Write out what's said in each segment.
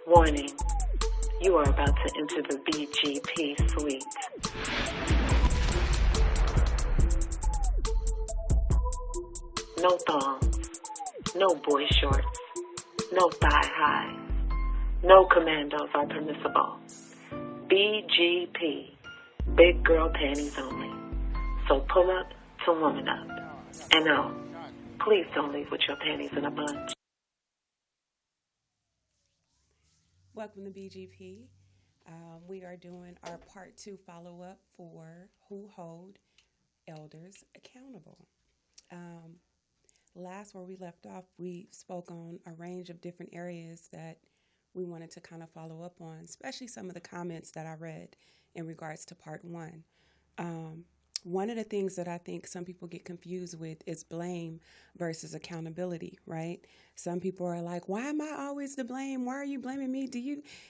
Warning, you are about to enter the BGP suite. No thongs, no boy shorts, no thigh highs, no commandos are permissible. BGP, big girl panties only. So pull up to woman up. And no, please don't leave with your panties in a bunch. Welcome to BGP. We are doing our part 2 follow-up for Who Hold Elders Accountable. Last where we left off, we spoke on a range of different areas that we wanted to kind of follow up on, especially some of the comments that I read in regards to part 1. One of the things that I think some people get confused with is blame versus accountability, right? Some people are like, why am I always to blame? Why are you blaming me?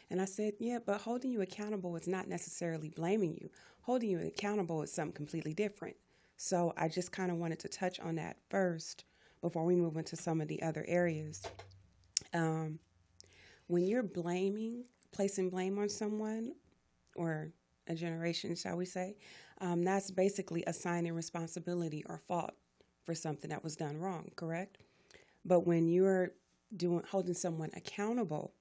And I said, yeah, but holding you accountable is not necessarily blaming you. Holding you accountable is something completely different. So I just kind of wanted to touch on that first before we move into some of the other areas. When you're placing blame on someone or a generation, shall we say, that's basically assigning responsibility or fault for something that was done wrong, correct? But when you're holding someone accountable,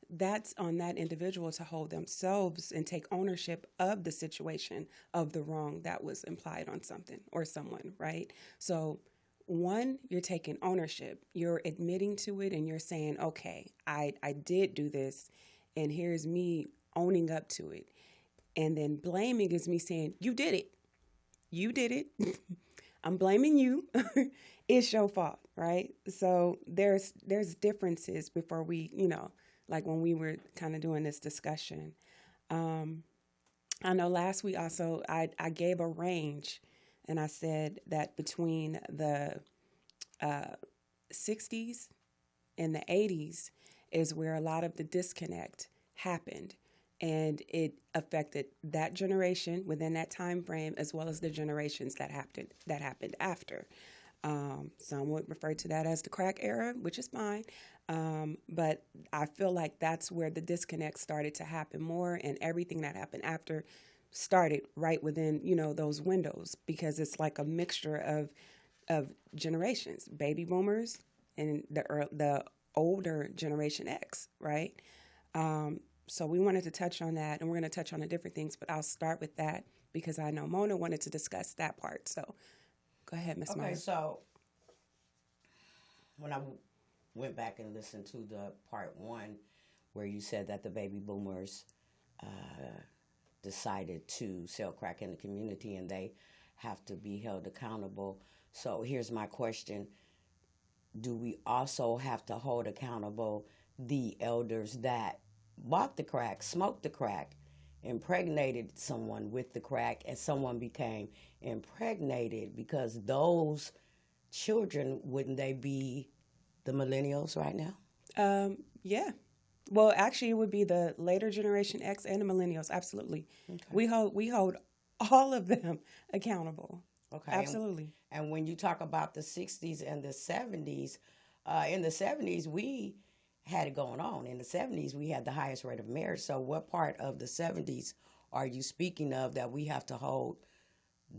that's on that individual to hold themselves and take ownership of the situation of the wrong that was implied on something or someone, right? So one, you're taking ownership. You're admitting to it and you're saying, okay, I did do this and here's me owning up to it. And then blaming is me saying, you did it. You did it. I'm blaming you. It's your fault, right? So there's differences before we, like when we were kind of doing this discussion. I know last week also I gave a range and I said that between the 60s and the 80s is where a lot of the disconnect happened. And it affected that generation within that time frame, as well as the generations that happened after. Some would refer to that as the crack era, which is fine. But I feel like that's where the disconnect started to happen more, and everything that happened after started right within, those windows, because it's like a mixture of generations, baby boomers and the older Generation X, right? So we wanted to touch on that, and we're going to touch on the different things, but I'll start with that because I know Mona wanted to discuss that part. So go ahead, Ms. Mona. Okay, so when I went back and listened to the part 1 where you said that the baby boomers decided to sell crack in the community and they have to be held accountable. So here's my question. Do we also have to hold accountable the elders that bought the crack, smoked the crack, impregnated someone with the crack, and someone became impregnated? Because those children, wouldn't they be the millennials right now? Yeah. Well, actually, it would be the later Generation X and the millennials. Absolutely. Okay. We hold all of them accountable. Okay. Absolutely. And when you talk about the 60s and the 70s, in the 70s, we had it going on. In the 70s, we had the highest rate of marriage. So what part of the 70s are you speaking of that we have to hold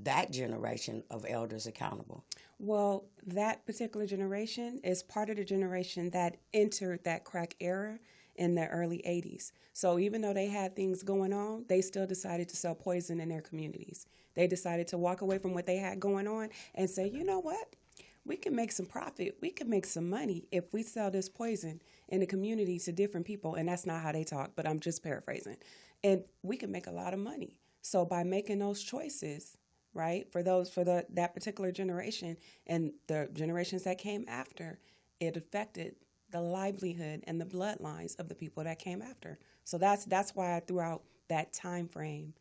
that generation of elders accountable? Well, that particular generation is part of the generation that entered that crack era in the early 80s. So even though they had things going on, they still decided to sell poison in their communities. They decided to walk away from what they had going on and say, you know what? We can make some profit. We can make some money if we sell this poison in the community to different people. And that's not how they talk, but I'm just paraphrasing. And we can make a lot of money. So by making those choices, right, for that particular generation and the generations that came after, it affected the livelihood and the bloodlines of the people that came after. So that's why I threw out that time frame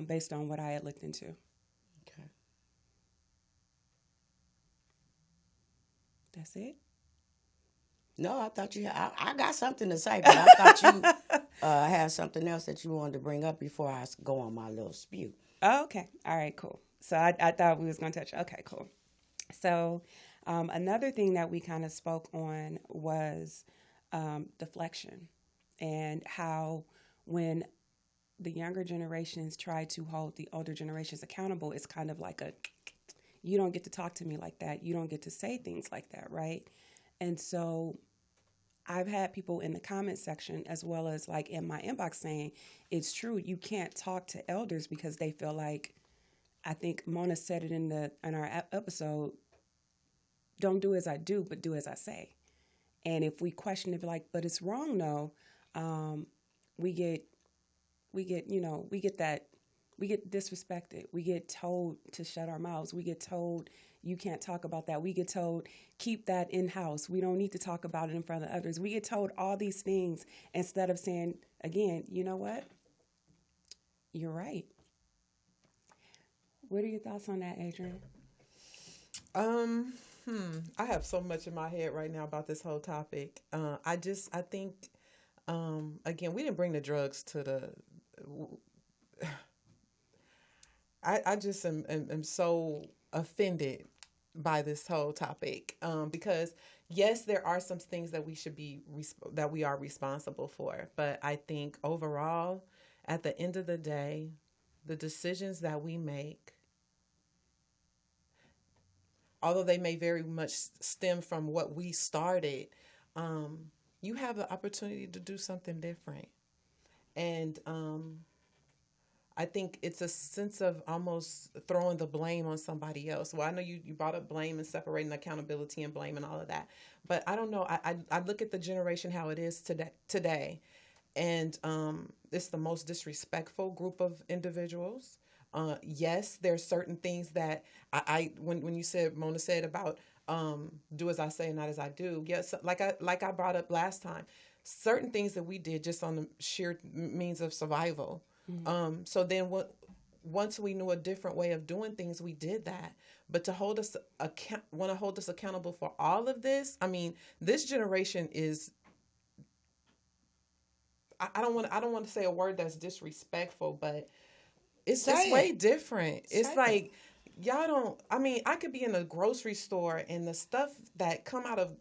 based on what I had looked into. Okay. That's it? No, I thought I got something to say, but I thought have something else that you wanted to bring up before I go on my little spew. Oh, okay. All right, cool. So I thought we was going to touch. Okay, cool. So another thing that we kind of spoke on was deflection, and how when the younger generations try to hold the older generations accountable, it's kind of like you don't get to talk to me like that. You don't get to say things like that, right? And so I've had people in the comment section as well as like in my inbox saying, it's true, you can't talk to elders because they feel like, I think Mona said it in our episode, don't do as I do, but do as I say. And if we question it, like, but it's wrong, no, we get disrespected. We get told to shut our mouths. We get told you can't talk about that. We get told keep that in-house. We don't need to talk about it in front of others. We get told all these things instead of saying, again, you know what? You're right. What are your thoughts on that, Adrianne? I have so much in my head right now about this whole topic. I think, again, we didn't bring the drugs to the. I just am so offended by this whole topic because yes, there are some things that we are responsible for, but I think overall, at the end of the day, the decisions that we make, although they may very much stem from what we started, you have the opportunity to do something different. And I think it's a sense of almost throwing the blame on somebody else. Well, I know you brought up blame and separating accountability and blame and all of that. But I don't know. I look at the generation how it is today. And it's the most disrespectful group of individuals. Yes, there's certain things that when you said, Mona said about do as I say, not as I do. Yes, like I brought up last time, certain things that we did just on the sheer means of survival. Mm-hmm. So then once we knew a different way of doing things, we did that. But to hold us accountable for all of this, I mean, this generation is. I don't want to say a word that's disrespectful, but it's just way different. It's like y'all don't. I mean, I could be in a grocery store and the stuff that come out of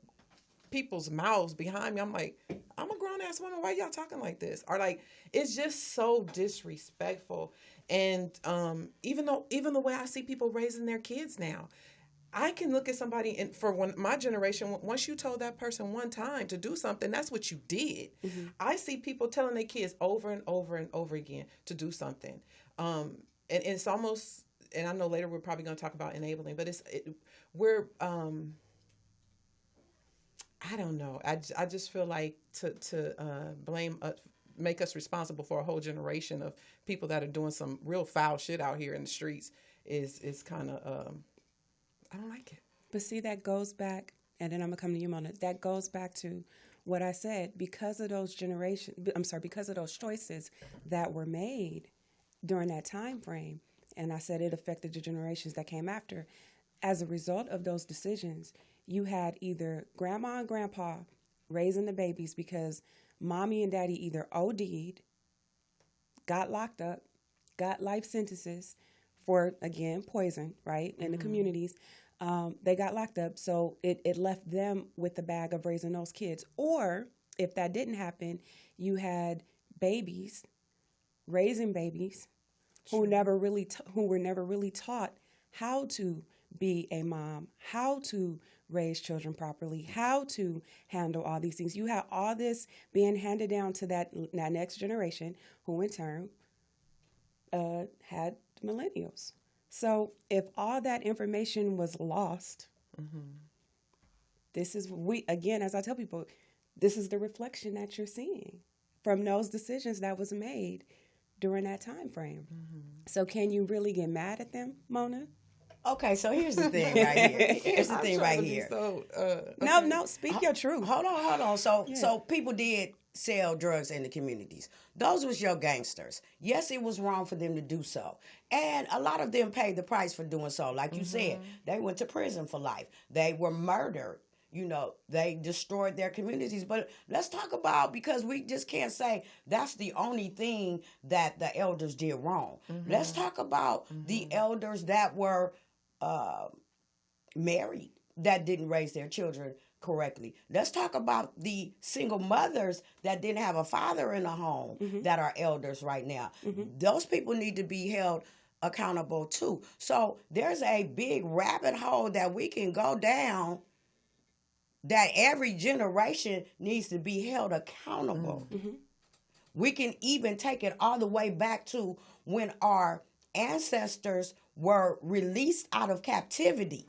people's mouths behind me, I'm like, I'm a grown ass woman. Why y'all talking like this? Or like, it's just so disrespectful. And even the way I see people raising their kids now, I can look at somebody, and for my generation, once you told that person one time to do something, that's what you did. Mm-hmm. I see people telling their kids over and over and over again to do something. And it's almost, and I know later we're probably going to talk about enabling, but we're I don't know. I just feel like to blame, make us responsible for a whole generation of people that are doing some real foul shit out here in the streets is kind of, I don't like it. But see, that goes back, and then I'm going to come to you, Mona. That goes back to what I said. Because of those choices that were made during that time frame, and I said it affected the generations that came after. As a result of those decisions, you had either grandma and grandpa raising the babies because mommy and daddy either OD'd, got locked up, got life sentences for, again, poison, right, in the communities. They got locked up, so it left them with the bag of raising those kids. Or, if that didn't happen, you had babies, raising babies, who were never really taught how to be a mom, how to raise children properly, how to handle all these things. You have all this being handed down to that next generation, who in turn had millennials. So if all that information was lost, this is, again, as I tell people, this is the reflection that you're seeing from those decisions that was made during that time frame. So can you really get mad at them, Mona? Okay, so here's the thing right here. Here's the thing right here. Okay. No, speak your truth. Hold on. So people did sell drugs in the communities. Those was your gangsters. Yes, it was wrong for them to do so. And a lot of them paid the price for doing so. Like you said, they went to prison for life. They were murdered. they destroyed their communities. But let's talk about, because we just can't say that's the only thing that the elders did wrong. Let's talk about the elders that were married, that didn't raise their children correctly. Let's talk about the single mothers that didn't have a father in the home that are elders right now. Those people need to be held accountable too. So there's a big rabbit hole that we can go down, that every generation needs to be held accountable. We can even take it all the way back to when our ancestors were released out of captivity.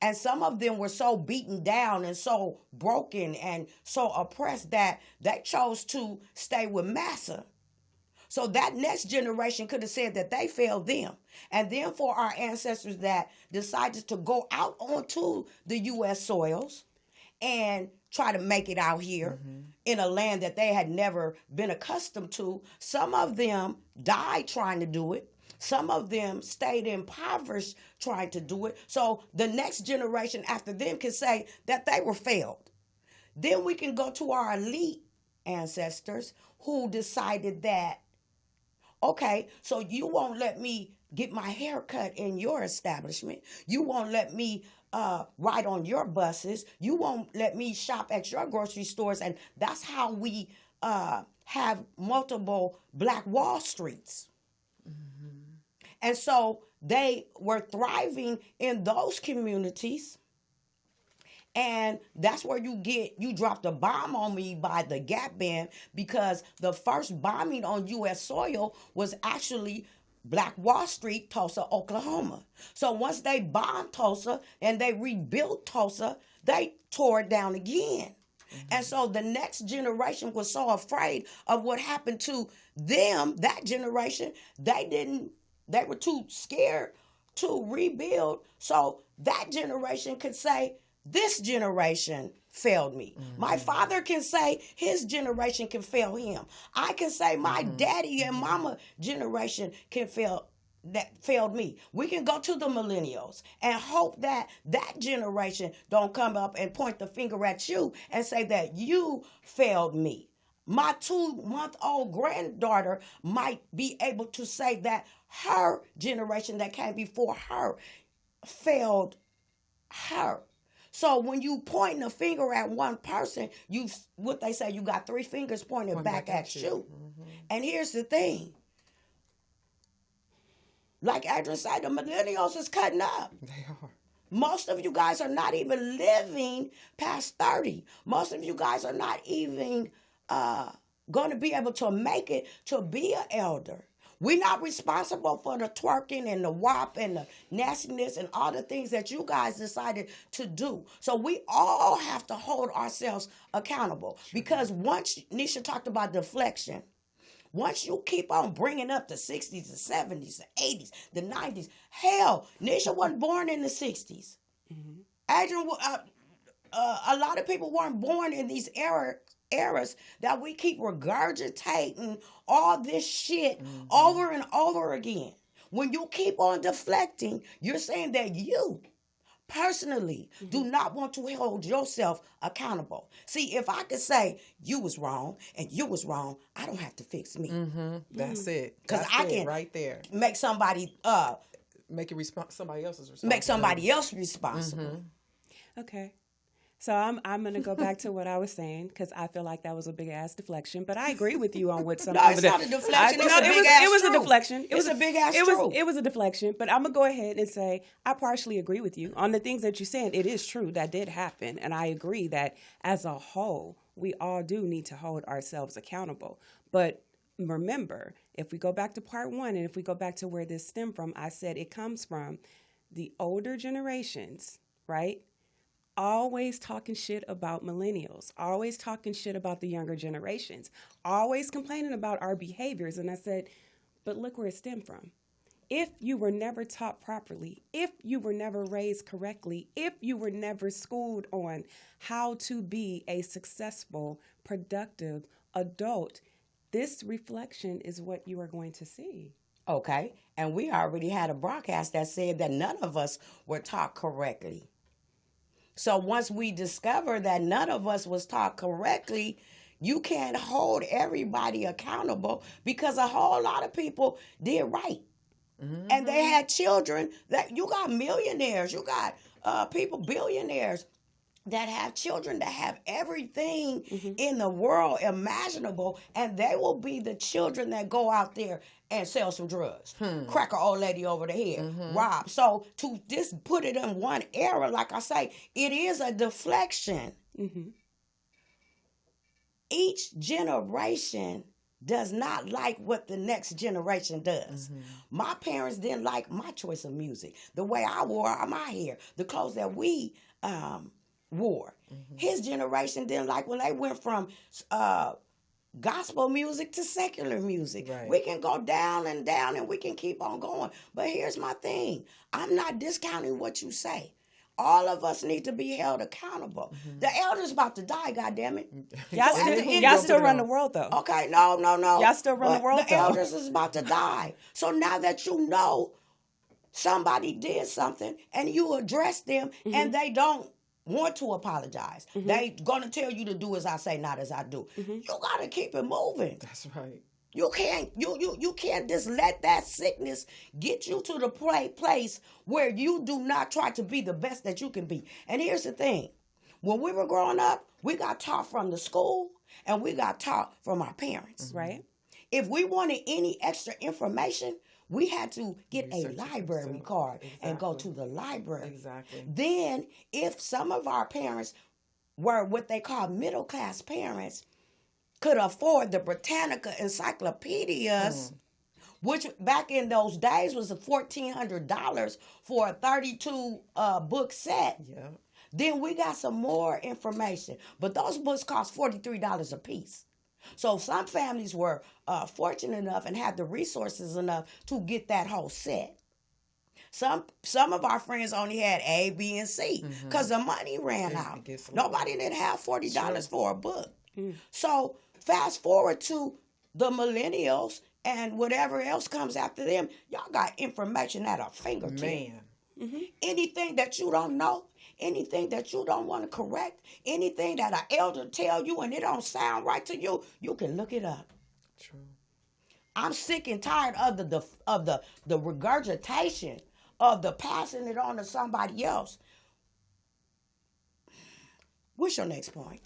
And some of them were so beaten down and so broken and so oppressed that they chose to stay with massa. So that next generation could have said that they failed them. And then for our ancestors that decided to go out onto the U.S. soils and try to make it out here in a land that they had never been accustomed to, some of them died trying to do it. Some of them stayed impoverished trying to do it. So the next generation after them can say that they were failed. Then we can go to our elite ancestors who decided that, okay, so you won't let me get my hair cut in your establishment. You won't let me ride on your buses. You won't let me shop at your grocery stores. And that's how we have multiple Black Wall Streets. And so they were thriving in those communities. And that's where you dropped a bomb on me by the Gap Band, because the first bombing on U.S. soil was actually Black Wall Street, Tulsa, Oklahoma. So once they bombed Tulsa and they rebuilt Tulsa, they tore it down again. And so the next generation was so afraid of what happened to them, that generation, they were too scared to rebuild. So that generation could say, this generation failed me. My father can say his generation can fail him. I can say my daddy and mama generation failed me. We can go to the millennials and hope that that generation don't come up and point the finger at you and say that you failed me. My 2-month-old granddaughter might be able to say that her generation that came before her failed her. So when you point a finger at one person, you got 3 fingers pointed back at you. And here's the thing. Like Adrianne said, the millennials is cutting up. They are. Most of you guys are not even living past 30. Most of you guys are not even going to be able to make it to be an elder. We're not responsible for the twerking and the WAP and the nastiness and all the things that you guys decided to do. So we all have to hold ourselves accountable. Because once, Neisha talked about deflection, once you keep on bringing up the 60s, the 70s, the 80s, the 90s, hell, Neisha wasn't born in the 60s. Adrianne, a lot of people weren't born in these eras that we keep regurgitating all this shit over and over again. When you keep on deflecting, you're saying that you personally do not want to hold yourself accountable. See, if I could say you was wrong and you was wrong, I don't have to fix me. That's it. Because I can right there make somebody somebody else's responsible. make somebody else responsible. Okay. So I'm going to go back to what I was saying, because I feel like that was a big ass deflection. But I agree with you on what some. No, it's not a deflection. It was a deflection. It was a big ass. It was a deflection. But I'm gonna go ahead and say I partially agree with you on the things that you're saying. It is true that did happen, and I agree that as a whole, we all do need to hold ourselves accountable. But remember, if we go back to part 1, and if we go back to where this stemmed from, I said it comes from the older generations, right? Always talking shit about millennials, always talking shit about the younger generations, always complaining about our behaviors. And I said, but look where it stemmed from. If you were never taught properly, if you were never raised correctly, if you were never schooled on how to be a successful, productive adult, this reflection is what you are going to see. Okay. And we already had a broadcast that said that none of us were taught correctly. So once we discover that none of us was taught correctly, you can't hold everybody accountable because a whole lot of people did right. Mm-hmm. And they had children that you got millionaires, you got people, billionaires that have children that have everything in the world imaginable, and they will be the children that go out there and sell some drugs, crack an old lady over the head, rob. So to just put it in one era, like I say, it is a deflection. Mm-hmm. Each generation does not like what the next generation does. Mm-hmm. My parents didn't like my choice of music, the way I wore my hair, the clothes that we wore. Mm-hmm. His generation didn't like when they went from gospel music to secular music. Right. We can go down and we can keep on going. But here's my thing. I'm not discounting what you say. All of us need to be held accountable. Mm-hmm. The elder's about to die, goddammit. Y'all still run the world, though. Okay, no. Y'all still run the world, though. The elders is about to die. So now that you know somebody did something and you address them and they don't want to apologize. Mm-hmm. They gonna tell you to do as I say, not as I do. Mm-hmm. You gotta keep it moving. That's right. You can't just let that sickness get you to the place where you do not try to be the best that you can be. And here's the thing. When we were growing up, we got taught from the school and we got taught from our parents. Mm-hmm. Right. If we wanted any extra information, we had to get a library card and go to the library. Exactly. Then if some of our parents were what they call middle-class parents, could afford the Britannica encyclopedias, which back in those days was $1,400 for a 32 book set. Yeah. Then we got some more information, but those books cost $43 a piece. So some families were fortunate enough and had the resources enough to get that whole set. Some of our friends only had A, B, and C because the money ran out. Nobody didn't have $40 for a book. So fast forward to the millennials and whatever else comes after them, y'all got information at our fingertips. Man. Mm-hmm. Anything that you don't know, anything that you don't want to correct, anything that an elder tell you and it don't sound right to you, you can look it up. True. I'm sick and tired of the regurgitation of the passing it on to somebody else. What's your next point?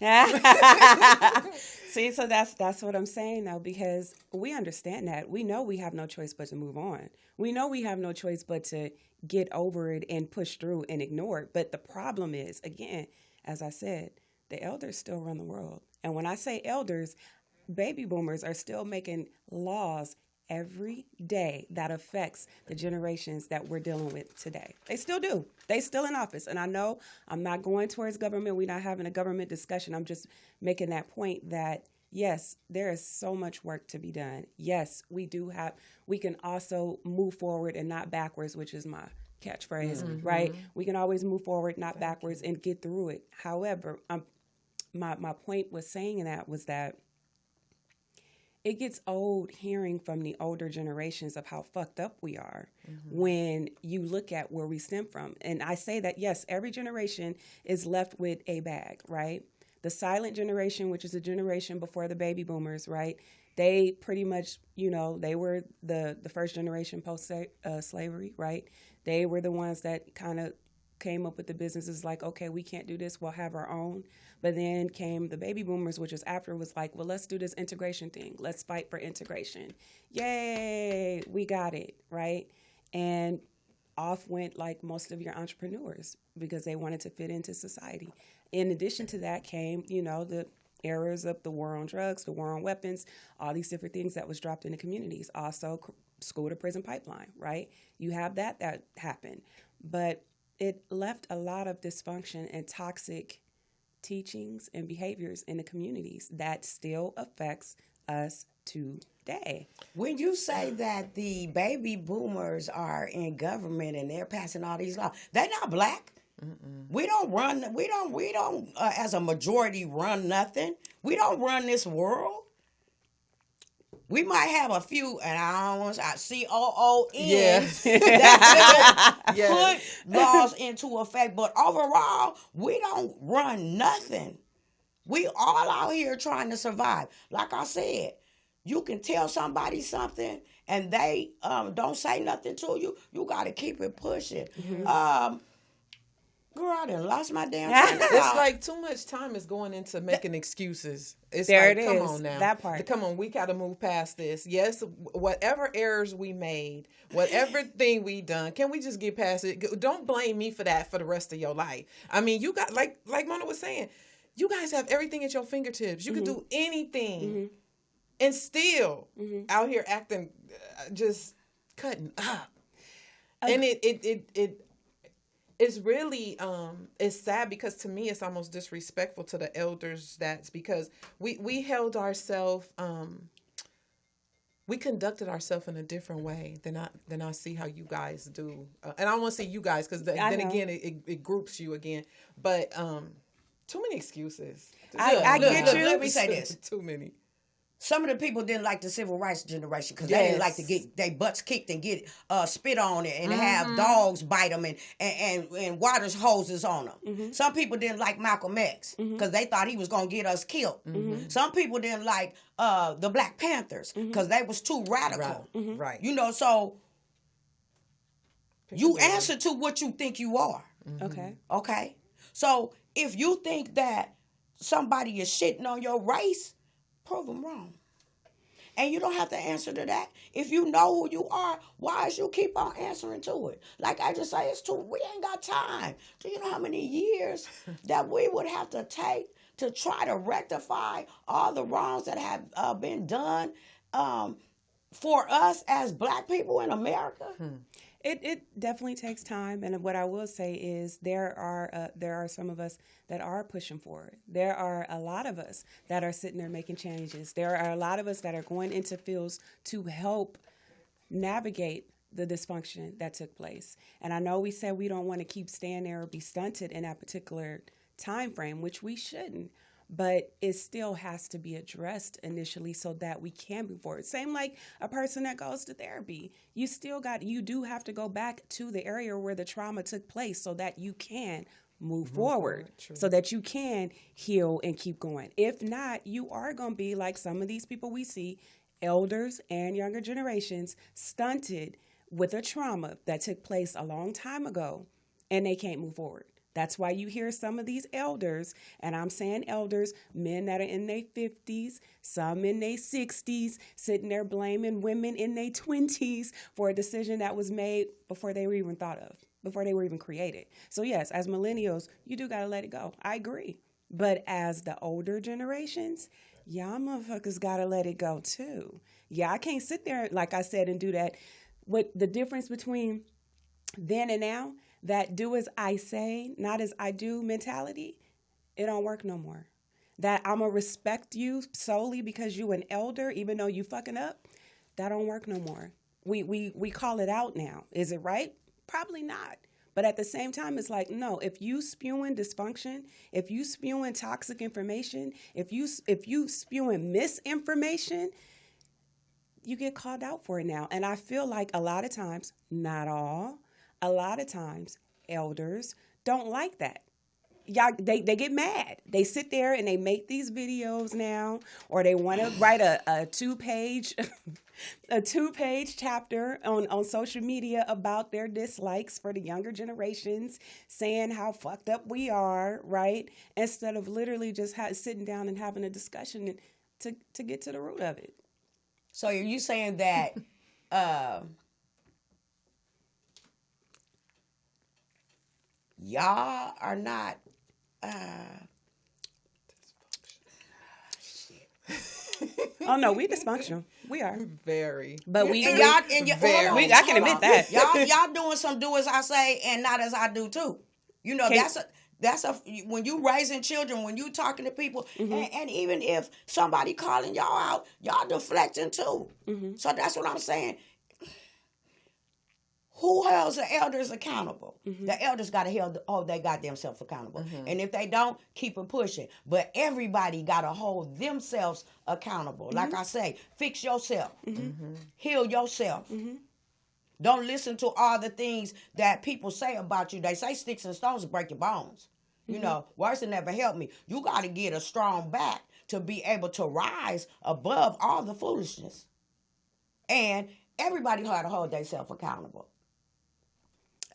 See, so that's what I'm saying though, because we understand that. We know we have no choice but to move on. We know we have no choice but to get over it and push through and ignore it. But the problem is, again, as I said, the elders still run the world. And when I say elders, baby boomers are still making laws every day that affects the generations that we're dealing with today. They still do. They still in office. And I know I'm not going towards government. We're not having a government discussion. I'm just making that point that, yes, there is so much work to be done. Yes, we can also move forward and not backwards, which is my catchphrase, right? We can always move forward, not backwards, and get through it. However, my point was saying that was that it gets old hearing from the older generations of how fucked up we are when you look at where we stem from. And I say that, yes, every generation is left with a bag, right? The silent generation, which is a generation before the baby boomers, right? They pretty much, they were the first generation post-slavery, right? They were the ones that kind of came up with the businesses like, okay, we can't do this, we'll have our own. But then came the baby boomers, which was after, was like, well, let's do this integration thing. Let's fight for integration. Yay, we got it, right? And off went like most of your entrepreneurs because they wanted to fit into society. In addition to that came, the eras of the war on drugs, the war on weapons, all these different things that was dropped in the communities. Also, school to prison pipeline, right? You have that happened. But it left a lot of dysfunction and toxic teachings and behaviors in the communities that still affects us today. When you say that the baby boomers are in government and they're passing all these laws, they're not black. We don't as a majority run nothing. We don't run this world. We might have a few, and I don't want to say COON Yeah. that will Yes. put laws into effect. But overall, we don't run nothing. We all out here trying to survive. Like I said, you can tell somebody something and they don't say nothing to you. You got to keep it pushing. Girl, I done lost my damn train of It's thought. like too much time is going into making excuses. It's There like, it come is, on now. that part. Come on, we got to move past this. Yes, whatever errors we made, whatever thing we done, can we just get past it? Don't blame me for that for the rest of your life. I mean, you got, like Mona was saying, you guys have everything at your fingertips. You can do anything and still out here acting just cutting up. And it's really it's sad because to me it's almost disrespectful to the elders. That's because we held ourselves we conducted ourselves in a different way than I see how you guys do. And I don't want to say you guys because then again it groups you again. But too many excuses. I get you. Let me say this. Too many. Some of the people didn't like the civil rights generation because they didn't like to get their butts kicked and get spit on it and have dogs bite them and water hoses on them. Some people didn't like Malcolm X because they thought he was going to get us killed. Some people didn't like the Black Panthers because they was too radical. Right. You know, so you answer to what you think you are. Okay? So if you think that somebody is shitting on your race, prove them wrong. And you don't have to answer to that. If you know who you are, why is you keep on answering to it? Like I just say, we ain't got time. Do you know how many years that we would have to take to try to rectify all the wrongs that have been done for us as Black people in America? It definitely takes time, and what I will say is there are some of us that are pushing forward. There are a lot of us that are sitting there making changes. There are a lot of us that are going into fields to help navigate the dysfunction that took place. And I know we said we don't want to keep staying there or be stunted in that particular time frame, which we shouldn't. But it still has to be addressed initially so that we can move forward. Same like a person that goes to therapy. You do have to go back to the area where the trauma took place so that you can move forward, so that you can heal and keep going. If not, you are going to be like some of these people we see, elders and younger generations, stunted with a trauma that took place a long time ago, and they can't move forward. That's why you hear some of these elders, and I'm saying elders, men that are in their 50s, some in their 60s, sitting there blaming women in their 20s for a decision that was made before they were even thought of, before they were even created. So yes, as millennials, you do got to let it go. I agree. But as the older generations, y'all motherfuckers got to let it go too. Yeah, I can't sit there, like I said, and do that. What the difference between then and now, that do as I say, not as I do mentality, it don't work no more. That I'm going to respect you solely because you an elder, even though you fucking up, that don't work no more. We call it out now. Is it right? Probably not. But at the same time, it's like, no, if you spewing dysfunction, if you spewing toxic information, if you spewing misinformation, you get called out for it now. And I feel like a lot of times, not all, a lot of times, elders don't like that. Y'all, they get mad. They sit there and they make these videos now, or they want to write a two-page chapter on social media about their dislikes for the younger generations, saying how fucked up we are, right? Instead of literally just sitting down and having a discussion to get to the root of it. So are you saying that y'all are not Oh no, we dysfunctional. We are Very. but I can admit that. y'all doing some do as I say and not as I do too. You know, that's a when you raising children, when you talking to people, and even if somebody calling y'all out, y'all deflecting too. So that's what I'm saying. who holds the elders accountable? The elders got to hold their goddamn self accountable. And if they don't, keep it pushing. But everybody got to hold themselves accountable. Like I say, fix yourself. Heal yourself. Don't listen to all the things that people say about you. They say sticks and stones break your bones. You know, words will never help me. You got to get a strong back to be able to rise above all the foolishness. And everybody got to hold themselves accountable.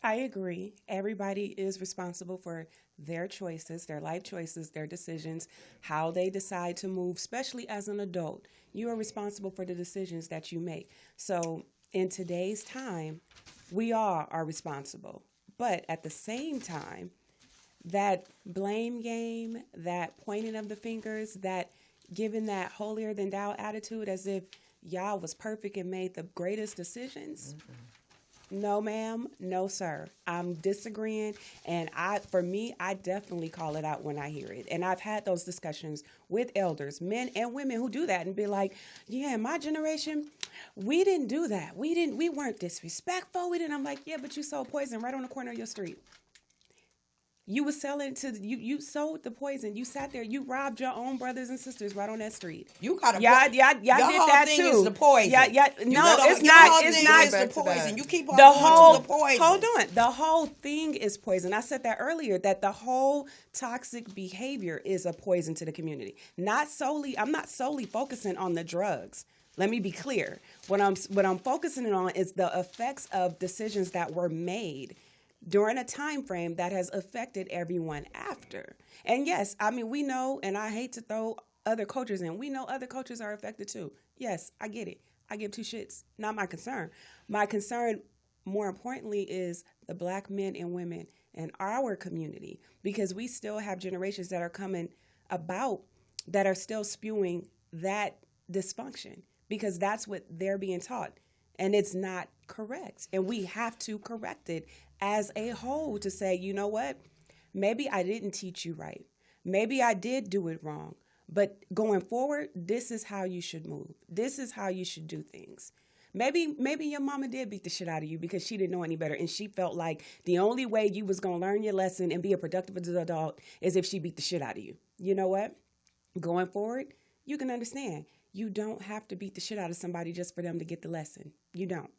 I agree. Everybody is responsible for their choices, their life choices, their decisions, how they decide to move, especially as an adult. You are responsible for the decisions that you make. So in today's time, we all are responsible. But at the same time, that blame game, that pointing of the fingers, that giving that holier than thou attitude as if y'all was perfect and made the greatest decisions. No, ma'am. No, sir. I'm disagreeing. And for me, I definitely call it out when I hear it. And I've had those discussions with elders, men and women who do that and be like, yeah, in my generation, we didn't do that. We weren't disrespectful. I'm like, yeah, but you sold poison right on the corner of your street. You was selling you sold the poison. You sat there. You robbed your own brothers and sisters right on that street. You got to y'all did that thing too. Is the poison. Yeah. No, it's not. It's not the poison. You keep on the whole. The poison. Hold on. The whole thing is poison. I said that earlier. That the whole toxic behavior is a poison to the community. Not solely. I'm not solely focusing on the drugs. Let me be clear. What I'm focusing on is the effects of decisions that were made during a time frame that has affected everyone after. And yes, I mean, we know, and I hate to throw other cultures in, we know other cultures are affected too. Yes, I get it. I give two shits. Not my concern. My concern, more importantly, is the Black men and women in our community, because we still have generations that are coming about that are still spewing that dysfunction, because that's what they're being taught. And it's not correct. And we have to correct it as a whole to say, you know what? Maybe I didn't teach you right. Maybe I did do it wrong. But going forward, this is how you should move. This is how you should do things. Maybe your mama did beat the shit out of you because she didn't know any better. And she felt like the only way you was going to learn your lesson and be a productive adult is if she beat the shit out of you. You know what? Going forward, you can understand. You don't have to beat the shit out of somebody just for them to get the lesson. You don't.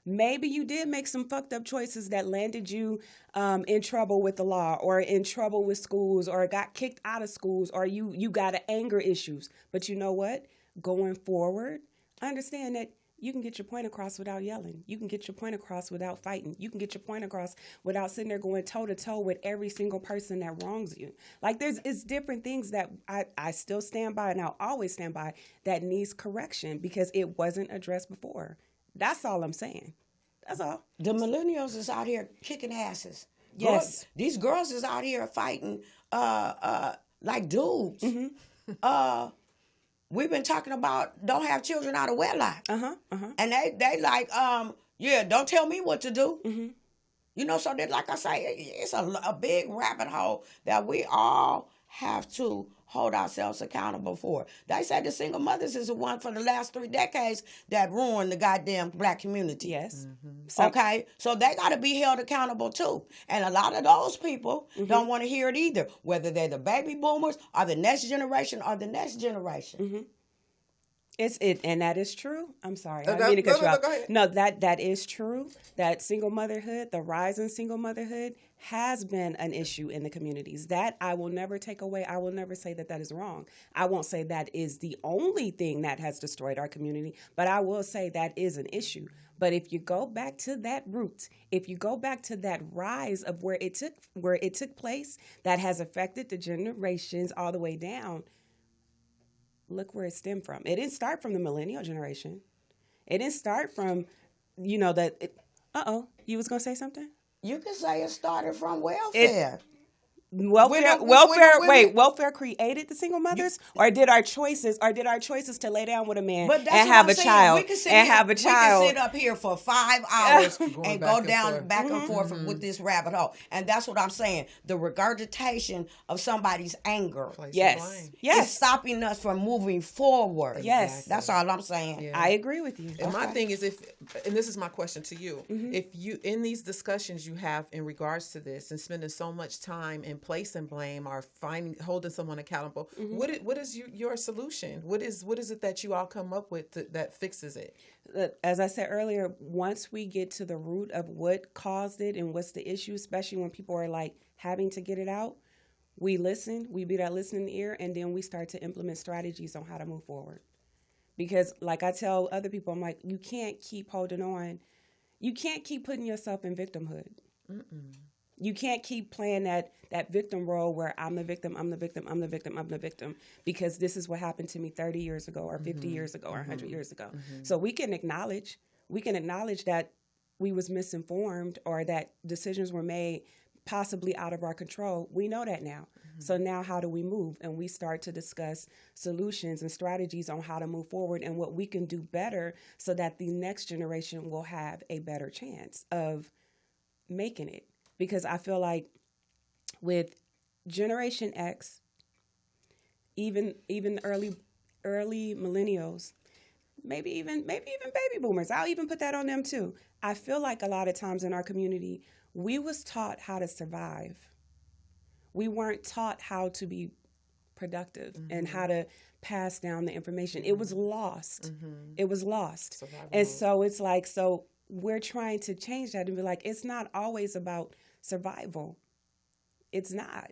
Maybe you did make some fucked up choices that landed you in trouble with the law or in trouble with schools or got kicked out of schools or you got anger issues. But you know what? Going forward, understand that you can get your point across without yelling. You can get your point across without fighting. You can get your point across without sitting there going toe-to-toe with every single person that wrongs you. Like it's different things that I still stand by and I'll always stand by that needs correction because it wasn't addressed before. That's all I'm saying. That's all. The millennials is out here kicking asses. Yes. These girls is out here fighting like dudes. Mm-hmm. We've been talking about don't have children out of wedlock. And they like, don't tell me what to do. Mm-hmm. You know, so that, like I say, it's a big rabbit hole that we all have to hold ourselves accountable for. They said the single mothers is the one for the last 3 decades that ruined the goddamn Black community. Yes. Mm-hmm. Okay? So they got to be held accountable too. And a lot of those people don't want to hear it either, whether they're the baby boomers or the next generation or the next generation. Mm-hmm. And that is true. I'm sorry. I mean to cut you off. No, that is true. That single motherhood, the rise in single motherhood has been an issue in the communities. That I will never take away. I will never say that is wrong. I won't say that is the only thing that has destroyed our community, but I will say that is an issue. But if you go back to that root, if you go back to that rise of where it took place, that has affected the generations all the way down. Look where it stemmed from. It didn't start from the millennial generation. It didn't start from, you was going to say something? You can say it started from welfare. welfare created the single mothers, or did our choices to lay down with a man and have a child We can sit up here for 5 hours and go down back and forth with this rabbit hole, and that's what I'm saying. The regurgitation of somebody's anger, yes, is stopping us from moving forward. Yes, that's all I'm saying. Yeah. I agree with you. And my thing is, and this is my question to you, if you in these discussions you have in regards to this and spending so much time in placing blame or holding someone accountable, what is your solution? What is it that you all come up with that fixes it? As I said earlier, once we get to the root of what caused it and what's the issue, especially when people are like having to get it out, we listen, we be that listening ear, and then we start to implement strategies on how to move forward. Because like I tell other people, I'm like, you can't keep holding on. You can't keep putting yourself in victimhood. You can't keep playing that victim role where I'm the victim, because this is what happened to me 30 years ago or 50 years ago or 100 years ago. So we can acknowledge that we was misinformed or that decisions were made possibly out of our control. We know that now. So now how do we move? And we start to discuss solutions and strategies on how to move forward and what we can do better so that the next generation will have a better chance of making it. Because I feel like with Generation X, even early millennials, maybe even baby boomers, I'll even put that on them too. I feel like a lot of times in our community, we was taught how to survive. We weren't taught how to be productive and how to pass down the information. It was lost. It was lost. Survival. And so it's like, so we're trying to change that and be like, it's not always about survival. It's not.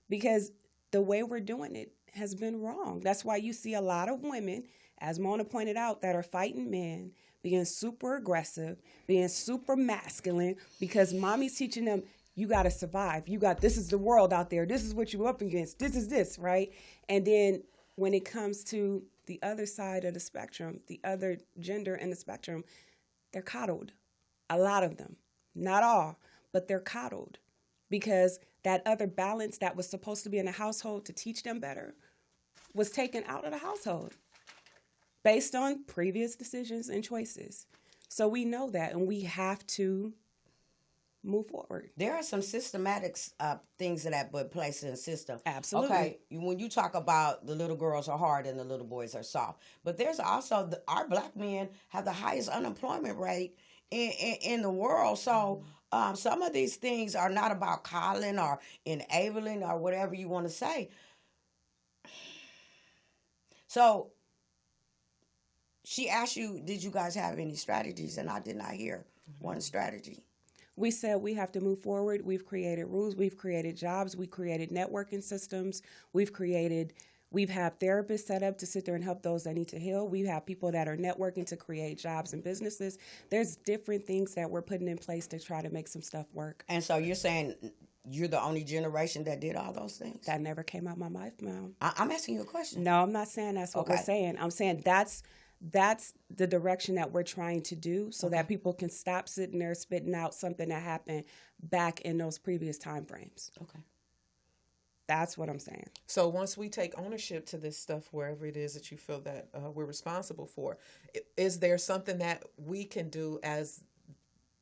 Because the way we're doing it has been wrong. That's why you see a lot of women, as Mona pointed out, that are fighting men, being super aggressive, being super masculine, because mommy's teaching them, you got to survive. This is the world out there. This is what you're up against. This is this, right? And then when it comes to the other side of the spectrum, the other gender in the spectrum, they're coddled. A lot of them. Not all, but they're coddled. Because that other balance that was supposed to be in the household to teach them better was taken out of the household based on previous decisions and choices. So we know that, and we have to move forward. There are some systematic things that put place in the system. Absolutely. Okay, when you talk about the little girls are hard and the little boys are soft, but there's also our black men have the highest unemployment rate in the world. So some of these things are not about coddling or enabling or whatever you want to say. So she asked you, did you guys have any strategies? And I did not hear one strategy. We said we have to move forward. We've created rules. We've created jobs. We created networking systems. We've had therapists set up to sit there and help those that need to heal. We have people that are networking to create jobs and businesses. There's different things that we're putting in place to try to make some stuff work. And so you're saying you're the only generation that did all those things? That never came out of my mouth, Mom. I'm asking you a question. No, I'm not saying that's what we're saying. I'm saying that's the direction that we're trying to do so that people can stop sitting there spitting out something that happened back in those previous time frames. Okay. That's what I'm saying. So once we take ownership to this stuff, wherever it is that you feel that we're responsible for, is there something that we can do as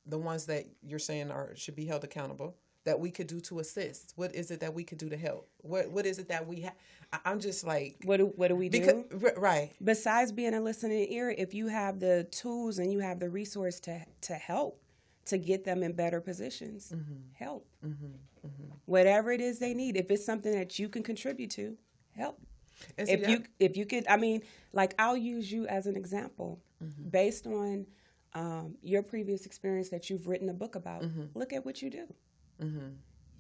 the ones that you're saying should be held accountable that we could do to assist? What is it that we could do to help? What is it that we have? I'm just like... What do we do? Right. Besides being a listening ear, if you have the tools and you have the resource to help, to get them in better positions, help. Whatever it is they need. If it's something that you can contribute to, help. If you could, I mean, like I'll use you as an example. Based on your previous experience that you've written a book about, look at what you do.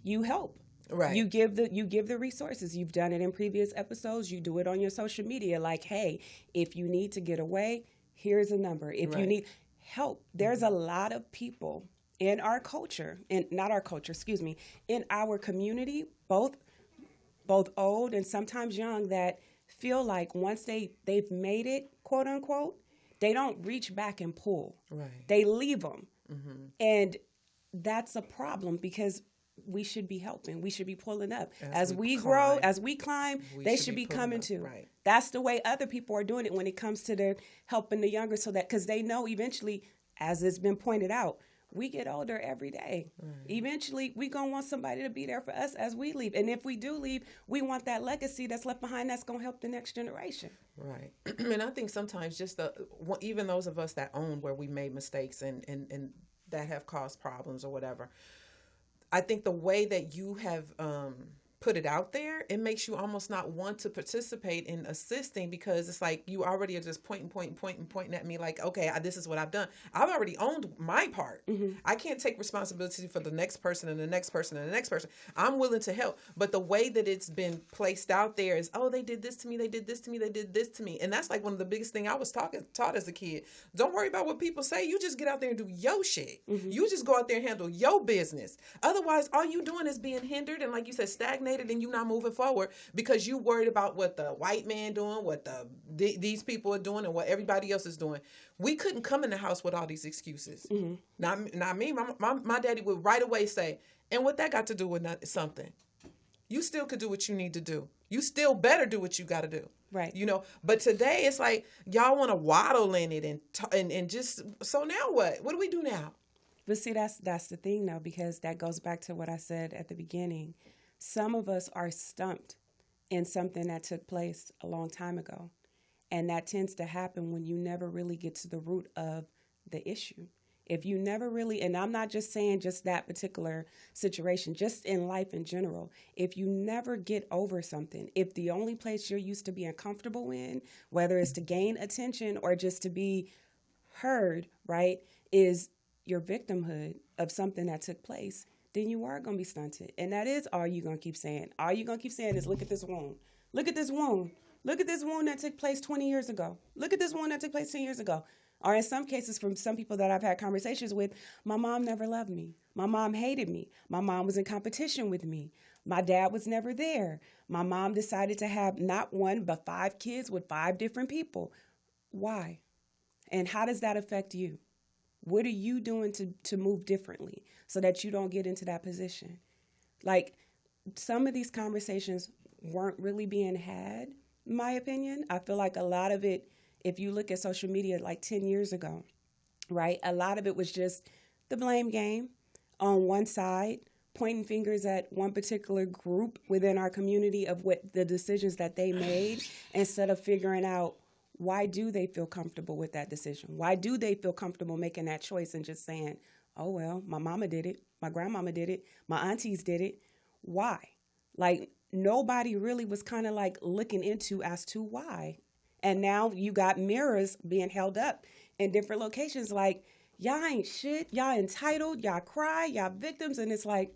You help. Right. You give the resources. You've done it in previous episodes. You do it on your social media. Like, hey, if you need to get away, here's a number. If you need help, there's a lot of people in our culture, in our community, both old and sometimes young, that feel like once they've made it, quote unquote, they don't reach back and pull. Right. They leave them. And that's a problem because we should be helping. We should be pulling up. As As we we grow, climb, as we climb, we they should should be be pulling coming up, too. right. That's the way other people are doing it when it comes to their helping the younger, so that, because they know eventually, as it's been pointed out, we get older every day. Eventually, we going to want somebody to be there for us as we leave. And if we do leave, we want that legacy that's left behind that's going to help the next generation. Right. And I think sometimes just even those of us that own where we made mistakes and that have caused problems or whatever, I think the way that you have put it out there, it makes you almost not want to participate in assisting, because it's like you already are just pointing at me like, okay, this is what I've done. I've already owned my part. I can't take responsibility for the next person and the next person and the next person. I'm willing to help. But the way that it's been placed out there is, oh, they did this to me, they did this to me, they did this to me. And that's like one of the biggest things I was taught as a kid. Don't worry about what people say. You just get out there and do your shit. You just go out there and handle your business. Otherwise, all you doing is being hindered and, like you said, stagnated, and you not moving forward because you worried about what the white man doing, what these people are doing, and what everybody else is doing. We couldn't come in the house with all these excuses. Not me. My daddy would right away say, and what that got to do with something? You still could do what you need to do. You still better do what you got to do. Right. You know, but today it's like y'all want to waddle in it and just, so now what? What do we do now? But see, that's the thing though, because that goes back to what I said at the beginning. Some of us are stumped in something that took place a long time ago. And that tends to happen when you never really get to the root of the issue. If you never really, and I'm not just saying just that particular situation, just in life in general, if you never get over something, if the only place you're used to being comfortable in, whether it's to gain attention or just to be heard, right, is your victimhood of something that took place, then you are going to be stunted. And that is all you're going to keep saying. All you're going to keep saying is, look at this wound. Look at this wound. Look at this wound that took place 20 years ago. Look at this wound that took place 10 years ago. Or in some cases, from some people that I've had conversations with, my mom never loved me. My mom hated me. My mom was in competition with me. My dad was never there. My mom decided to have not one, but 5 kids with 5 different people. Why? And how does that affect you? What are you doing to move differently so that you don't get into that position? Like, some of these conversations weren't really being had, in my opinion. I feel like a lot of it, if you look at social media like 10 years ago, right, a lot of it was just the blame game on one side, pointing fingers at one particular group within our community of what the decisions that they made, instead of figuring out, why do they feel comfortable with that decision? Why do they feel comfortable making that choice and just saying, oh, well, my mama did it, my grandmama did it, my aunties did it. Why? Like, nobody really was kind of like looking into as to why. And now you got mirrors being held up in different locations like, y'all ain't shit, y'all entitled, y'all cry, y'all victims. And it's like,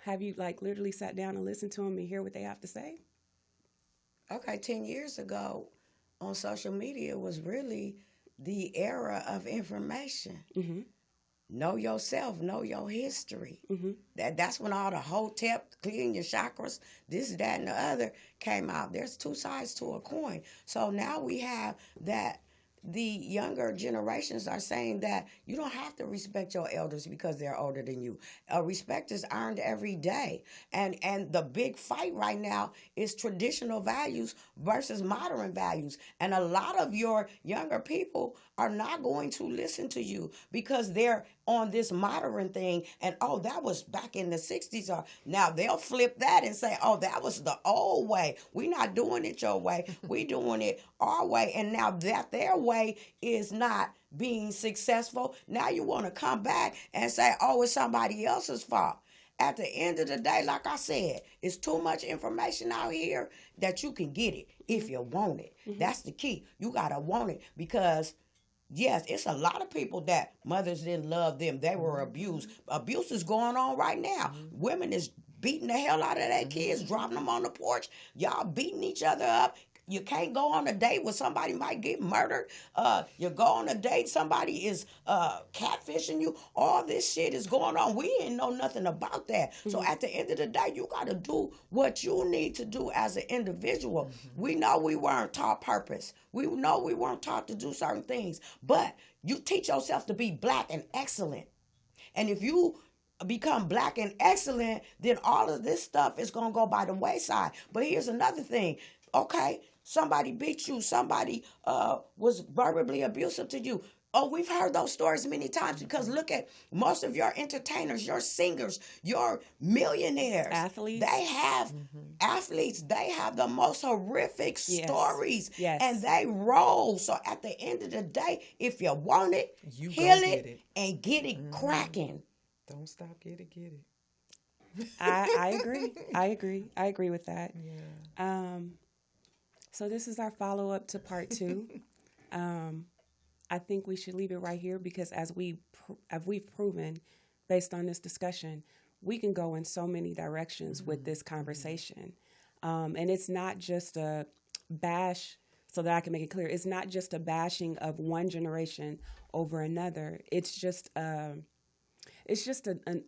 have you like literally sat down and listened to them and hear what they have to say? Okay, 10 years ago on social media was really the era of information. Know yourself, know your history. That's when all the hotep, clean your chakras, this, that, and the other came out. There's 2 sides to a coin. So now we have that the younger generations are saying that you don't have to respect your elders because they're older than you. Respect is earned every day. And the big fight right now is traditional values versus modern values. And a lot of your younger people are not going to listen to you because they're on this modern thing. And, oh, that was back in the 60s. Or now they'll flip that and say, oh, that was the old way. We're not doing it your way. We're doing it our way. And now that their way is not being successful, now you want to come back and say, oh, it's somebody else's fault. At the end of the day, like I said, it's too much information out here that you can get it if you want it. That's the key. You got to want it because, yes, it's a lot of people that mothers didn't love them. They were abused. Abuse is going on right now. Women is beating the hell out of their kids, dropping them on the porch. Y'all beating each other up. You can't go on a date where somebody might get murdered. You go on a date, somebody is catfishing you. All this shit is going on. We ain't know nothing about that. So at the end of the day, you got to do what you need to do as an individual. We know we weren't taught purpose. We know we weren't taught to do certain things. But you teach yourself to be black and excellent. And if you become black and excellent, then all of this stuff is going to go by the wayside. But here's another thing. Okay, somebody beat you. Somebody was verbally abusive to you. Oh, we've heard those stories many times, because look at most of your entertainers, your singers, your millionaires. Athletes. They have athletes. They have the most horrific stories. Yes. And they roll. So at the end of the day, if you want it, You heal go it, get it. and get it cracking. Don't stop. Get it. I agree. I agree with that. Yeah. So this is our follow-up to part 2. I think we should leave it right here, because as we've proven, based on this discussion, we can go in so many directions with this conversation. And it's not just a bash, so that I can make it clear, it's not just a bashing of one generation over another. It's just an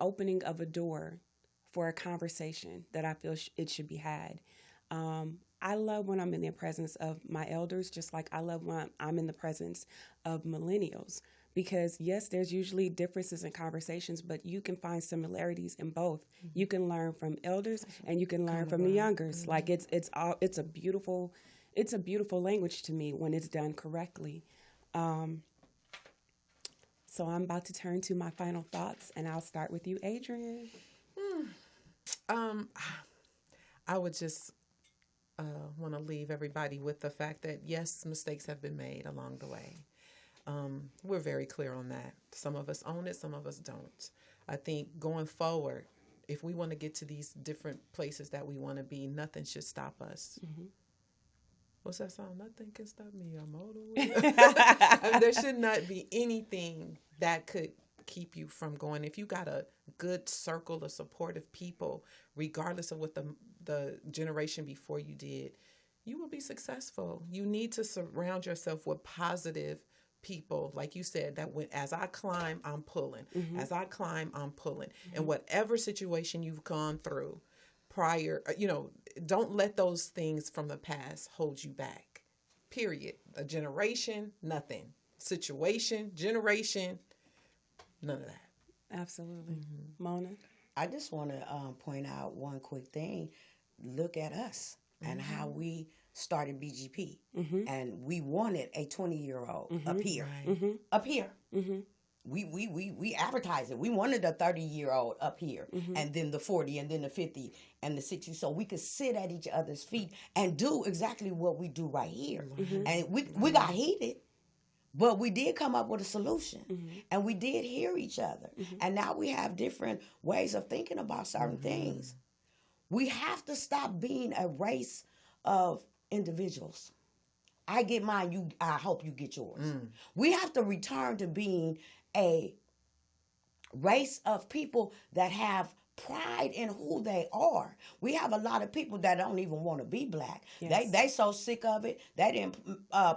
opening of a door for a conversation that I feel it should be had. I love when I'm in the presence of my elders, just like I love when I'm in the presence of millennials, because yes, there's usually differences in conversations, but you can find similarities in both. You can learn from elders and you can learn from the youngers. Like it's a beautiful language to me when it's done correctly. So I'm about to turn to my final thoughts, and I'll start with you, Adrianne. I would just want to leave everybody with the fact that, yes, mistakes have been made along the way. We're very clear on that. Some of us own it, some of us don't. I think going forward, if we want to get to these different places that we want to be, nothing should stop us. Mm-hmm. What's that song? Nothing can stop me. I'm all the way. I mean, there should not be anything that could keep you from going. If you got a good circle of supportive people, regardless of what the generation before you did, you will be successful. You need to surround yourself with positive people, like you said, that as I climb, I'm pulling. Mm-hmm. As I climb, I'm pulling. Mm-hmm. And whatever situation you've gone through prior, don't let those things from the past hold you back. Period. A generation, nothing. Situation, generation, none of that. Absolutely. Mm-hmm. Mona? I just want to point out one quick thing. Look at us and how we started BGP. Mm-hmm. And we wanted a 20-year-old up here. Right. Mm-hmm. Up here. Mm-hmm. We advertised it. We wanted a 30-year-old up here, and then the 40, and then the 50, and the 60, so we could sit at each other's feet and do exactly what we do right here. Mm-hmm. And we got heated, but we did come up with a solution, and we did hear each other. And now we have different ways of thinking about certain things. We have to stop being a race of individuals. I get mine, I hope you get yours. We have to return to being a race of people that have pride in who they are. We have a lot of people that don't even want to be black. Yes. They so sick of it. They didn't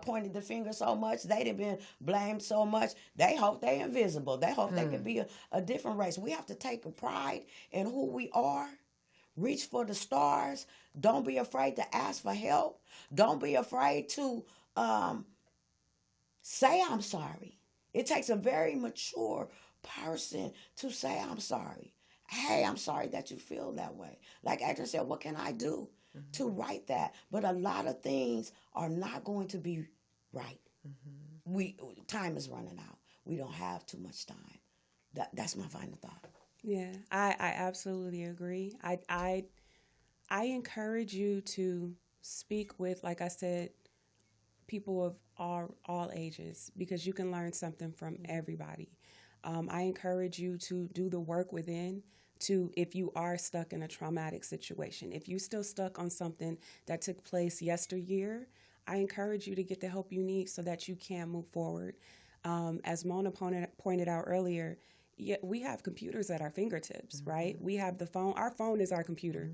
pointed the finger so much. They didn't been blamed so much. They hope they invisible. They hope they can be a different race. We have to take a pride in who we are. Reach for the stars. Don't be afraid to ask for help. Don't be afraid to say I'm sorry. It takes a very mature person to say I'm sorry. Hey, I'm sorry that you feel that way. Like Adrianne said, what can I do to right that? But a lot of things are not going to be right. Time is running out. We don't have too much time. That's my final thought. Yeah, I absolutely agree. I encourage you to speak with, like I said, people of all ages, because you can learn something from everybody. I encourage you to do the work within, if you are stuck in a traumatic situation. If you're still stuck on something that took place yesteryear, I encourage you to get the help you need so that you can move forward. As Mona pointed out earlier, we have computers at our fingertips, right? We have the phone. Our phone is our computer,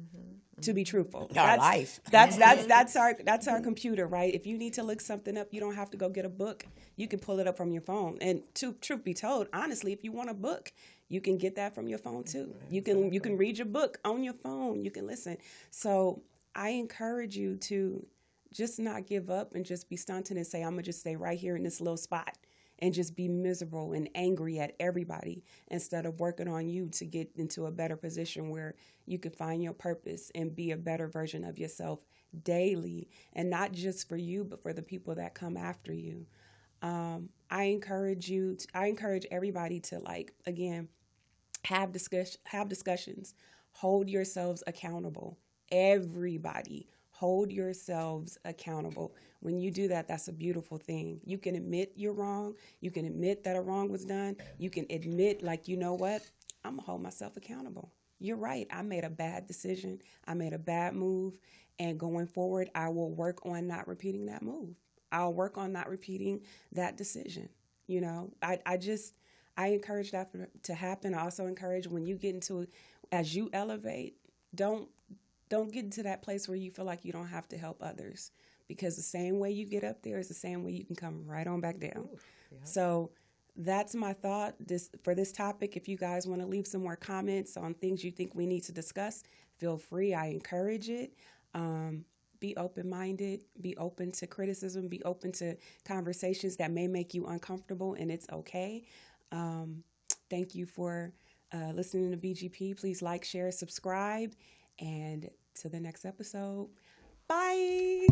to be truthful. Our life. That's our computer, right? If you need to look something up, you don't have to go get a book. You can pull it up from your phone. And truth be told, honestly, if you want a book, you can get that from your phone too. You can read your book on your phone. You can listen. So I encourage you to just not give up and just be stunted and say, I'm gonna just stay right here in this little spot and just be miserable and angry at everybody instead of working on you to get into a better position where you can find your purpose and be a better version of yourself daily, and not just for you, but for the people that come after you. I encourage everybody to, like, again, have discussions, hold yourselves accountable. Everybody, hold yourselves accountable. When you do that, that's a beautiful thing. You can admit you're wrong. You can admit that a wrong was done. You can admit, like, you know what? I'm going to hold myself accountable. You're right. I made a bad decision. I made a bad move. And going forward, I will work on not repeating that move. I'll work on not repeating that decision. You know, I encourage that to happen. I also encourage, when you get into, as you elevate, don't get into that place where you feel like you don't have to help others, because the same way you get up there is the same way you can come right on back down. Ooh, yeah. So that's my thought for this topic. If you guys want to leave some more comments on things you think we need to discuss, feel free. I encourage it. Be open-minded, be open to criticism, be open to conversations that may make you uncomfortable, and it's okay. Thank you for listening to BGP. Please like, share, subscribe, and to the next episode. Bye.